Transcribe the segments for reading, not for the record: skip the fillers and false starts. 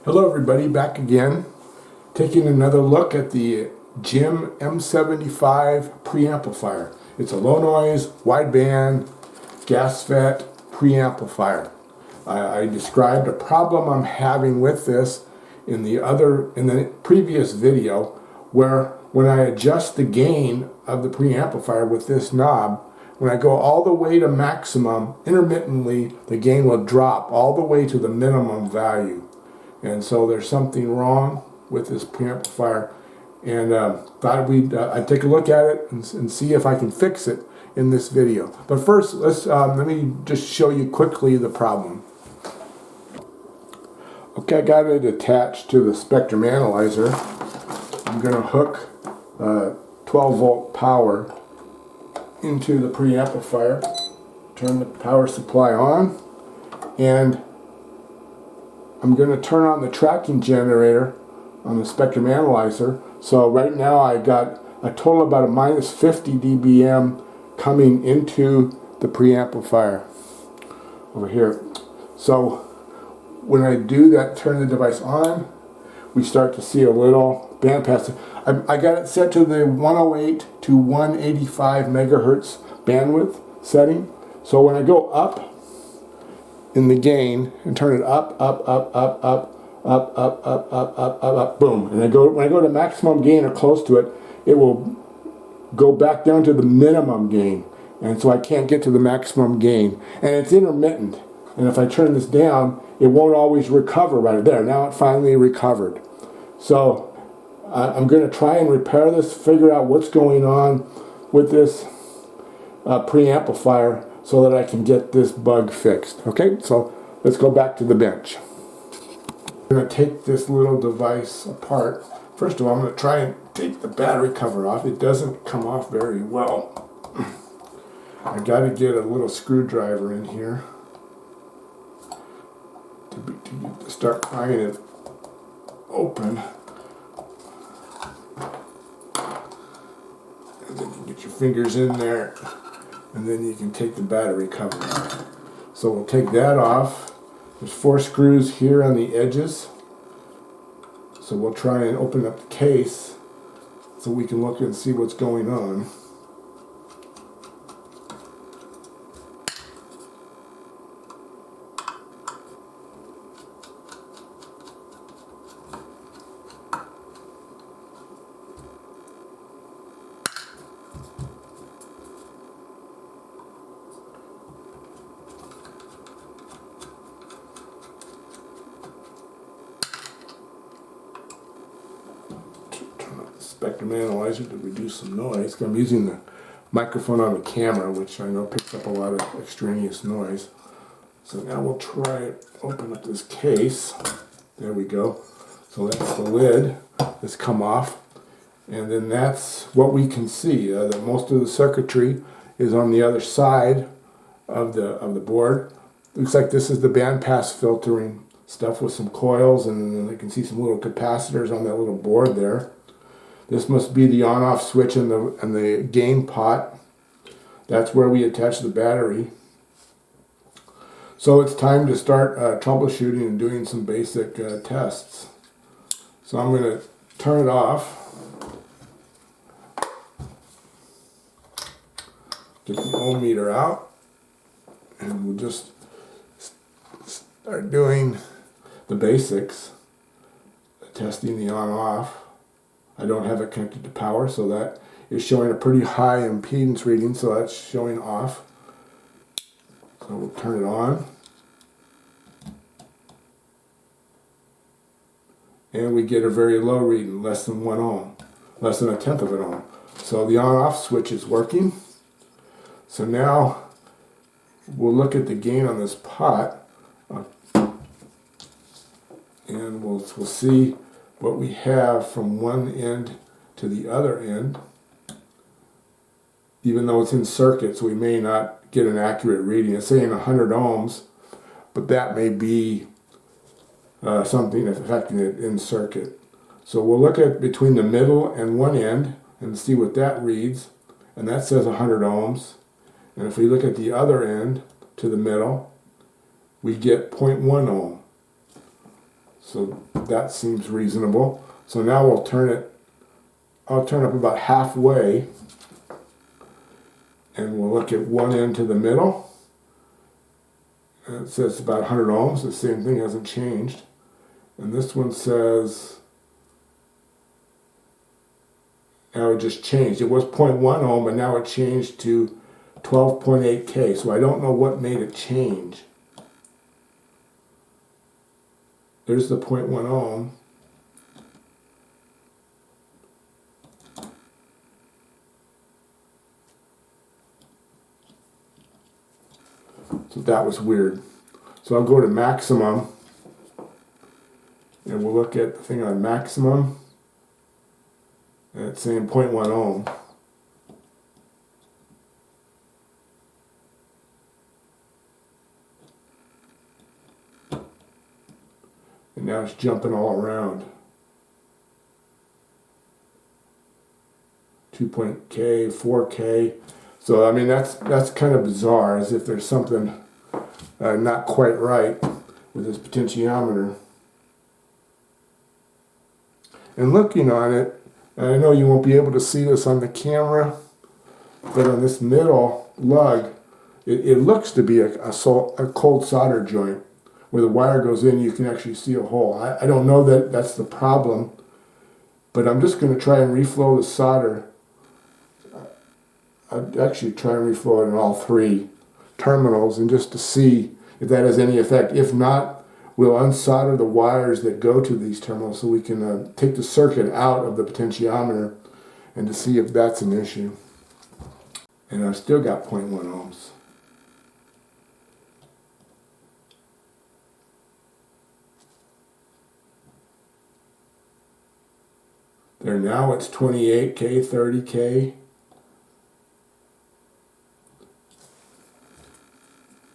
Hello everybody, back again, taking another look at the Jim M-75 preamplifier. It's a low noise, wideband, GASFET preamplifier. I described a problem I'm having with this in the previous video, where when I adjust the gain of the preamplifier with this knob, when I go all the way to maximum, intermittently the gain will drop all the way to the minimum value. And so there's something wrong with this preamplifier, and thought I'd take a look at it and see if I can fix it in this video. But first, let me just show you quickly the problem. Okay, I got it attached to the spectrum analyzer. I'm going to hook 12 volt power into the preamplifier, turn the power supply on, and I'm going to turn on the tracking generator on the spectrum analyzer. So right now I got a total of about a minus 50 dBm coming into the preamplifier over here. So when I do that, turn the device on, we start to see a little bandpass. I got it set to the 108 to 185 megahertz bandwidth setting. So when I go up in the gain and turn it up, boom. And when I go to maximum gain or close to it, it will go back down to the minimum gain. And so I can't get to the maximum gain. And it's intermittent. And if I turn this down, it won't always recover right there. Now it finally recovered. So I'm going to try and repair this, figure out what's going on with this preamplifier, so that I can get this bug fixed. Okay, so let's go back to the bench. I'm going to take this little device apart. First of all, I'm going to try and take the battery cover off. It doesn't come off very well. I got to get a little screwdriver in here to start prying it open. And then you get your fingers in there, and then you can take the battery cover off. So we'll take that off. There's 4 screws here on the edges. So we'll try and open up the case so we can look and see what's going on. Spectrum analyzer to reduce some noise. I'm using the microphone on the camera, which I know picks up a lot of extraneous noise. So now we'll try it, open up this case. There we go. So that's the lid that's come off, and then that's what we can see. That most of the circuitry is on the other side of the board. Looks like this is the bandpass filtering stuff with some coils, and then you can see some little capacitors on that little board there. This must be the on-off switch in the gain pot. That's where we attach the battery. So it's time to start troubleshooting and doing some basic tests. So I'm going to turn it off. Get the ohm meter out. And we'll just start doing the basics. Testing the on-off. I don't have it connected to power, so that is showing a pretty high impedance reading, so that's showing off. So we'll turn it on. And we get a very low reading, less than 1 ohm, less than 1/10 of an ohm. So the on-off switch is working. So now we'll look at the gain on this pot, and we'll see what we have from one end to the other end. Even though it's in circuit, so we may not get an accurate reading. It's saying 100 ohms, but that may be something that's affecting it in circuit. So we'll look at between the middle and one end and see what that reads, and that says 100 ohms. And if we look at the other end to the middle, we get 0.1 ohm. So that seems reasonable. So now we'll turn it, I'll turn up about halfway, and we'll look at one end to the middle. And it says about 100 ohms, the same thing, hasn't changed. And this one says, now it just changed. It was 0.1 ohm, but now it changed to 12.8 K. So I don't know what made it change. There's the 0.1 ohm. So that was weird. So I'll go to maximum, and we'll look at the thing on maximum, and it's saying 0.1 ohm. And now it's jumping all around. 2.K, 4K. So I mean that's kind of bizarre, as if there's something not quite right with this potentiometer. And looking on it, I know you won't be able to see this on the camera, but on this middle lug, it looks to be a cold solder joint. Where the wire goes in, you can actually see a hole. I don't know that that's the problem, but I'm just going to try and reflow the solder. I'd actually try and reflow it in all three terminals, and just to see if that has any effect. If not, we'll unsolder the wires that go to these terminals so we can take the circuit out of the potentiometer and to see if that's an issue. And I've still got 0.1 ohms. There now it's 28K, 30K.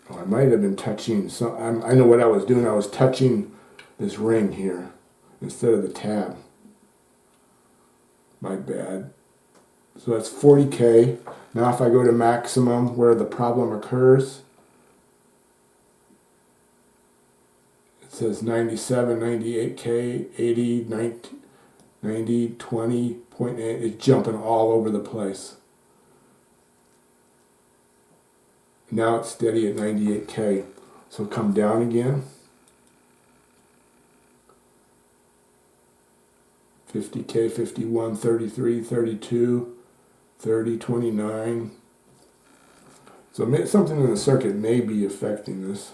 Oh, I might have been touching some. I know what I was doing. I was touching this ring here instead of the tab. My bad. So that's 40K. Now if I go to maximum where the problem occurs, it says 97, 98K, 80, 90, 20.8. It's jumping all over the place. Now it's steady at 98K. So come down again. 50K, 51, 33, 32, 30, 29. So something in the circuit may be affecting this.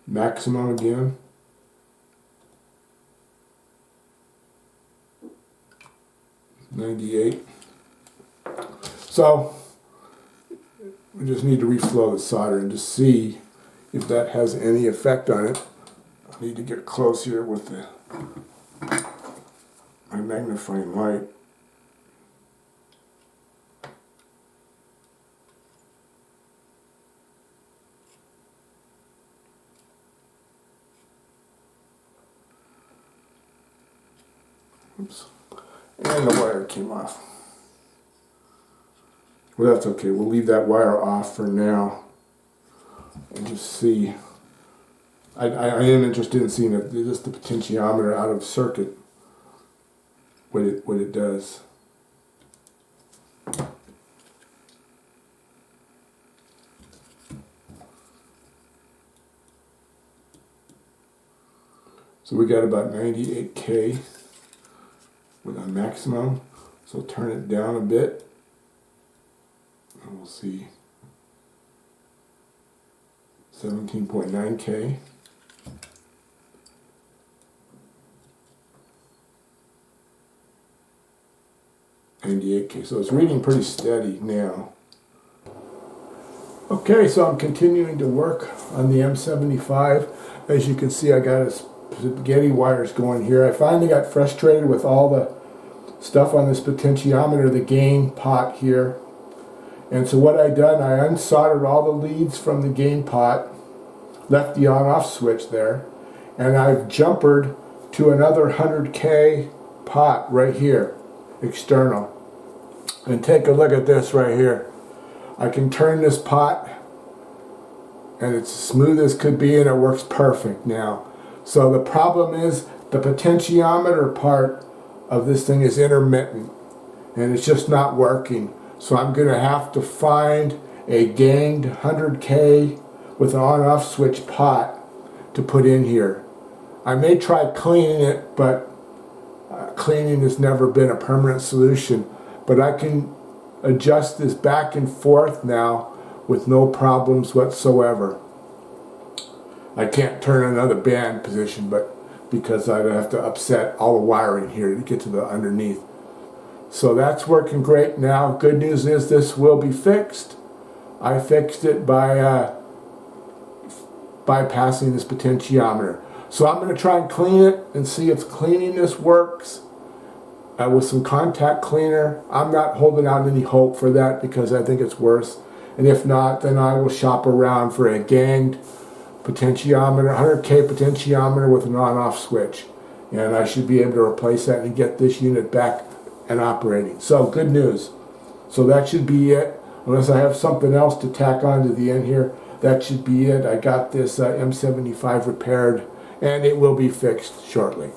Maximum again. .98. So we just need to reflow the solder and just see if that has any effect on it. I need to get close here with my magnifying light. Oops. And the wire came off. Well, that's okay. We'll leave that wire off for now and just see. I am interested in seeing if just the potentiometer out of circuit, what it does. So we got about 98K with a maximum. So turn it down a bit. And we'll see 17.9K. .98K. So it's reading pretty steady now. Okay, so I'm continuing to work on the M-75. As you can see, I got a spaghetti wires going here. I finally got frustrated with all the stuff on this potentiometer, the gain pot here. And so what I done, I unsoldered all the leads from the gain pot, left the on-off switch there, and I've jumpered to another 100K pot right here, external. And take a look at this right here. I can turn this pot, and it's as smooth as could be, and it works perfect now. So the problem is the potentiometer part of this thing is intermittent and it's just not working. So I'm going to have to find a ganged 100K with an on-off switch pot to put in here. I may try cleaning it, but cleaning has never been a permanent solution. But I can adjust this back and forth now with no problems whatsoever. I can't turn another band position, but because I'd have to upset all the wiring here to get to the underneath. So that's working great now. Good news is this will be fixed. I fixed it by bypassing this potentiometer. So I'm going to try and clean it and see if cleaning this works with some contact cleaner. I'm not holding out any hope for that because I think it's worse. And if not, then I will shop around for a ganged potentiometer, 100K potentiometer with an on-off switch. And I should be able to replace that and get this unit back and operating. So good news. So that should be it. Unless I have something else to tack on to the end here, that should be it. I got this M-75 repaired and it will be fixed shortly.